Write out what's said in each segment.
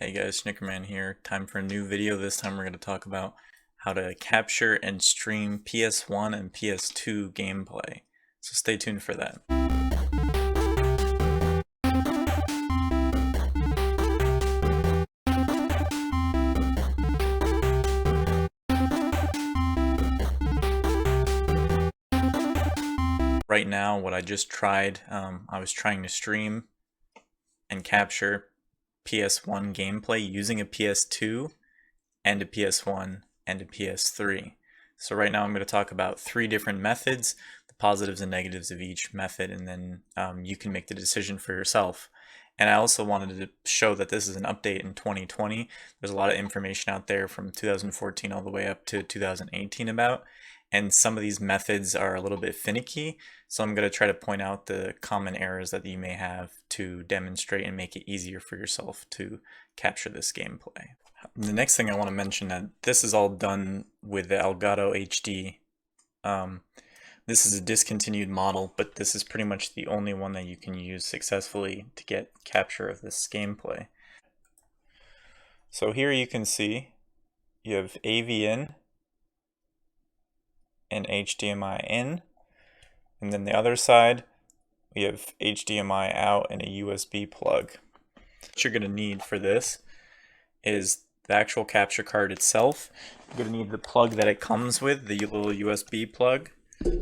Hey guys, Snickerman here. Time for a new video. This time we're going to talk about how to capture and stream PS1 and PS2 gameplay. So stay tuned for that. Right now, what I just tried, I was trying to stream and capture PS1 gameplay using a PS2 and a PS1 and a PS3. So right now I'm going to talk about three different methods, the positives and negatives of each method, and then you can make the decision for yourself. And I also wanted to show that this is an update in 2020. There's a lot of information out there from 2014 all the way up to 2018 about, and some of these methods are a little bit finicky. So I'm going to try to point out the common errors that you may have to demonstrate and make it easier for yourself to capture this gameplay. The next thing I want to mention that this is all done with the Elgato HD. This is a discontinued model, but this is pretty much the only one that you can use successfully to get capture of this gameplay. So here you can see you have AV in and HDMI in, and then the other side we have HDMI out and a USB plug. What you're going to need for this is the actual capture card itself. You're going to need the plug that it comes with, the little USB plug.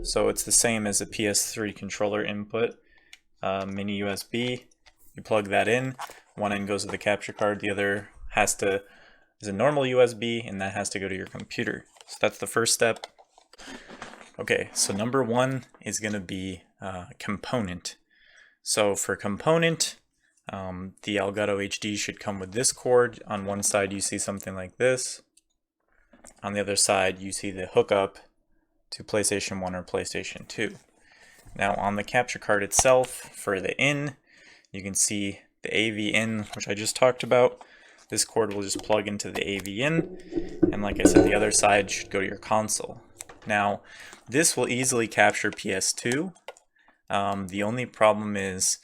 So it's the same as a PS3 controller input, mini USB. You plug that in. One end goes to the capture card, the other is a normal USB, and that has to go to your computer. So that's the first step. Okay, so number one is going to be component. So for component, the Elgato HD should come with this cord. On one side you see something like this. On the other side you see the hookup to PlayStation 1 or PlayStation 2. Now on the capture card itself, for the in, you can see the AV in, which I just talked about. This cord will just plug into the AV in, and like I said, the other side should go to your console. Now this will easily capture PS2. The only problem is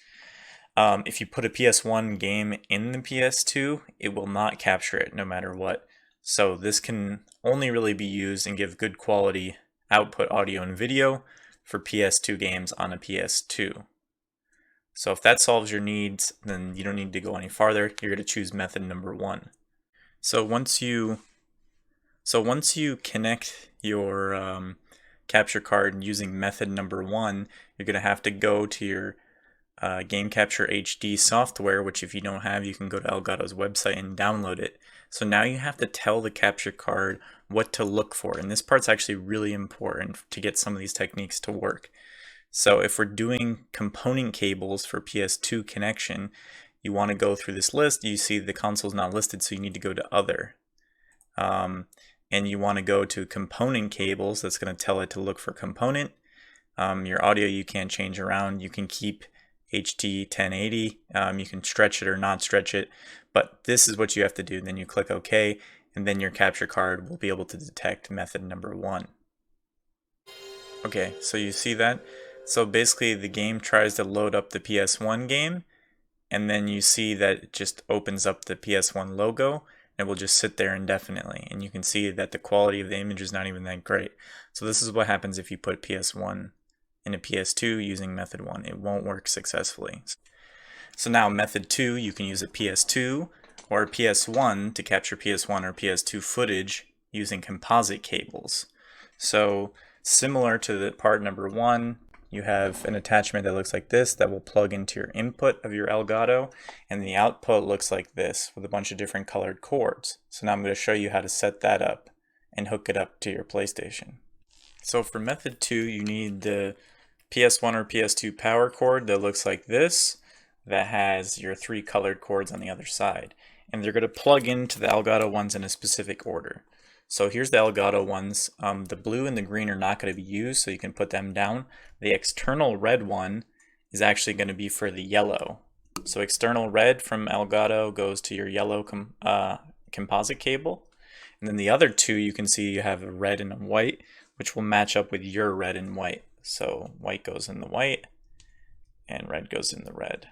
if you put a PS1 game in the PS2, it will not capture it no matter what. So this can only really be used and give good quality output audio and video for PS2 games on a PS2. So if that solves your needs, then you don't need to go any farther. You're going to choose method number one. So once you connect your capture card using method number one, you're going to have to go to your Game Capture HD software, which if you don't have, you can go to Elgato's website and download it. So now you have to tell the capture card what to look for, and this part's actually really important to get some of these techniques to work. So if we're doing component cables for PS2 connection, you want to go through this list. You see the console's not listed, so you need to go to other. And you want to go to component cables. That's going to tell it to look for component. Your audio you can't change around. You can keep HD 1080. You can stretch it or not stretch it, but this is what you have to do. Then you click OK, and then your capture card will be able to detect method number one. Okay, so you see that? So basically the game tries to load up the PS1 game, and then you see that it just opens up the PS1 logo, and it will just sit there indefinitely. And you can see that the quality of the image is not even that great. So this is what happens if you put PS1 in a PS2 using method one. It won't work successfully. So now method two, you can use a PS2 or a PS1 to capture PS1 or PS2 footage using composite cables. So similar to the part number one, you have an attachment that looks like this that will plug into your input of your Elgato, and the output looks like this with a bunch of different colored cords. So now I'm going to show you how to set that up and hook it up to your PlayStation. So for method two, you need the PS1 or PS2 power cord that looks like this, that has your three colored cords on the other side. And they're going to plug into the Elgato ones in a specific order. So here's the Elgato ones. The blue and the green are not going to be used, so you can put them down. The external red one is actually going to be for the yellow. So external red from Elgato goes to your yellow composite cable. And then the other two, you can see you have a red and a white, which will match up with your red and white. So white goes in the white and red goes in the red.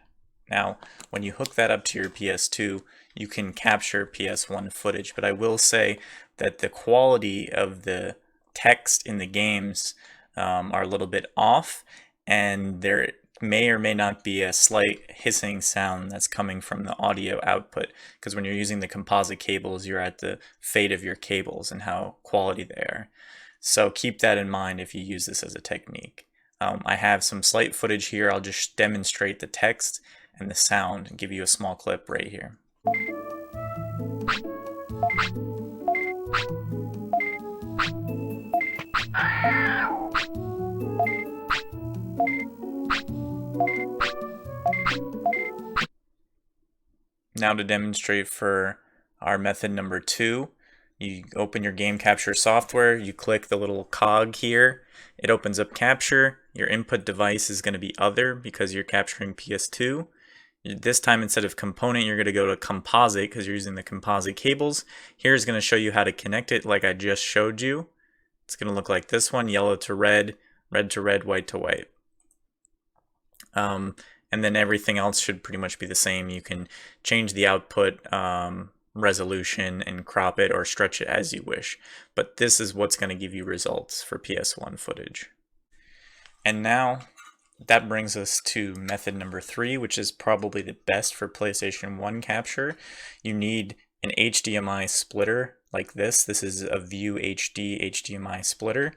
Now, when you hook that up to your PS2, you can capture PS1 footage. But I will say that the quality of the text in the games are a little bit off, and there may or may not be a slight hissing sound that's coming from the audio output, because when you're using the composite cables, you're at the fate of your cables and how quality they are. So keep that in mind if you use this as a technique. I have some slight footage here. I'll just demonstrate the text and the sound and give you a small clip right here. Now to demonstrate for our method number 2, you open your game capture software, you click the little cog here, it opens up capture. Your input device is going to be other because you're capturing PS2. This time, instead of component, you're going to go to composite because you're using the composite cables. Here's going to show you how to connect it like I just showed you. It's going to look like this one: yellow to red, red to red, white to white. And then everything else should pretty much be the same. You can change the output resolution and crop it or stretch it as you wish. But this is what's going to give you results for PS1 footage. And now that brings us to method number 3, which is probably the best for PlayStation 1 capture. You need an HDMI splitter like this. This is a View HD HDMI splitter.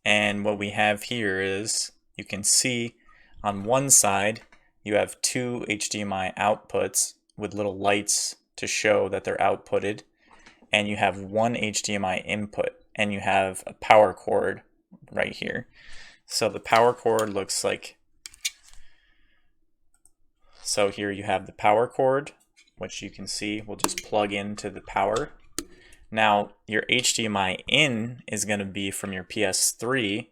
And what we have here is, you can see on one side, you have 2 HDMI outputs with little lights to show that they're outputted. And you have 1 HDMI input, and you have a power cord right here. So the power cord looks like, so here you have the power cord, which you can see will just plug into the power. Now your HDMI in is going to be from your PS3.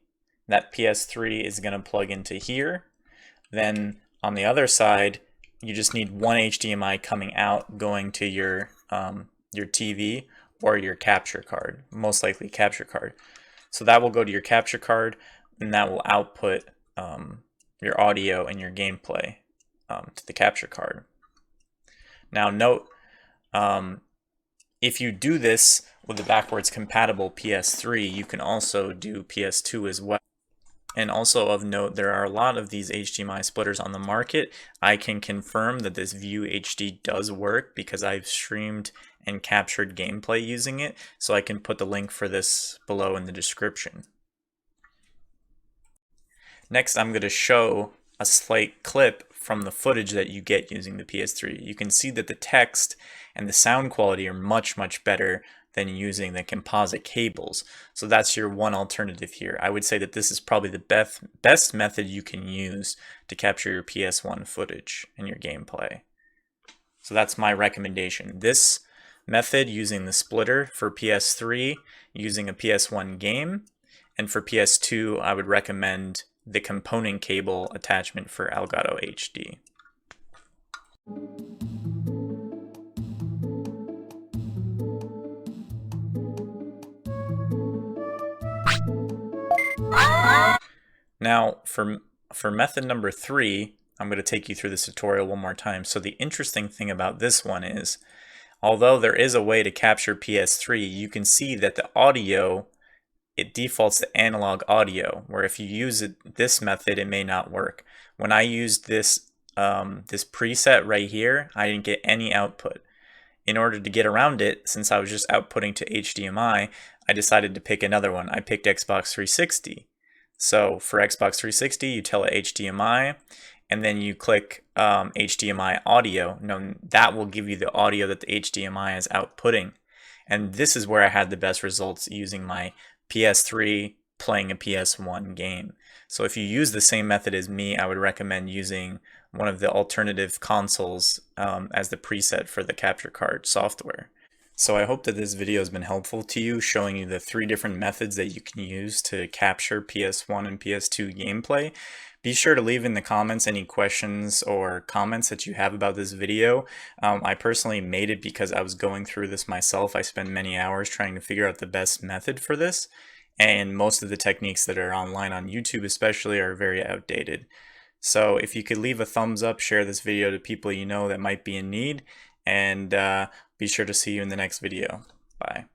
That PS3 is going to plug into here. Then on the other side, you just need 1 HDMI coming out going to your TV or your capture card, most likely capture card. So that will go to your capture card, and that will output your audio and your gameplay to the capture card. Now note, if you do this with the backwards compatible PS3, you can also do PS2 as well. And also of note, there are a lot of these HDMI splitters on the market. I can confirm that this View HD does work because I've streamed and captured gameplay using it, so I can put the link for this below in the description. Next, I'm going to show a slight clip from the footage that you get using the PS3. You can see that the text and the sound quality are much better than using the composite cables. So that's your one alternative here. I would say that this is probably the best method you can use to capture your PS1 footage and your gameplay. So that's my recommendation. This method, using the splitter for PS3, using a PS1 game, and for PS2, I would recommend the component cable attachment for Elgato HD. Now for method number 3, I'm going to take you through this tutorial one more time. So the interesting thing about this one is, although there is a way to capture PS3, you can see that the audio, it defaults to analog audio, where if you use this method, it may not work. When I used this preset right here, I didn't get any output. In order to get around it, since I was just outputting to HDMI, I decided to pick another one. I picked Xbox 360. So for Xbox 360, you tell it HDMI, and then you click HDMI audio. Now that will give you the audio that the HDMI is outputting. And this is where I had the best results using my PS3 playing a PS1 game. So if you use the same method as me, I would recommend using one of the alternative consoles as the preset for the capture card software. So I hope that this video has been helpful to you, showing you the 3 different methods that you can use to capture PS1 and PS2 gameplay. Be sure to leave in the comments any questions or comments that you have about this video. I personally made it because I was going through this myself. I spent many hours trying to figure out the best method for this, and most of the techniques that are online on YouTube especially are very outdated. So if you could leave a thumbs up, share this video to people you know that might be in need, and be sure to see you in the next video. Bye.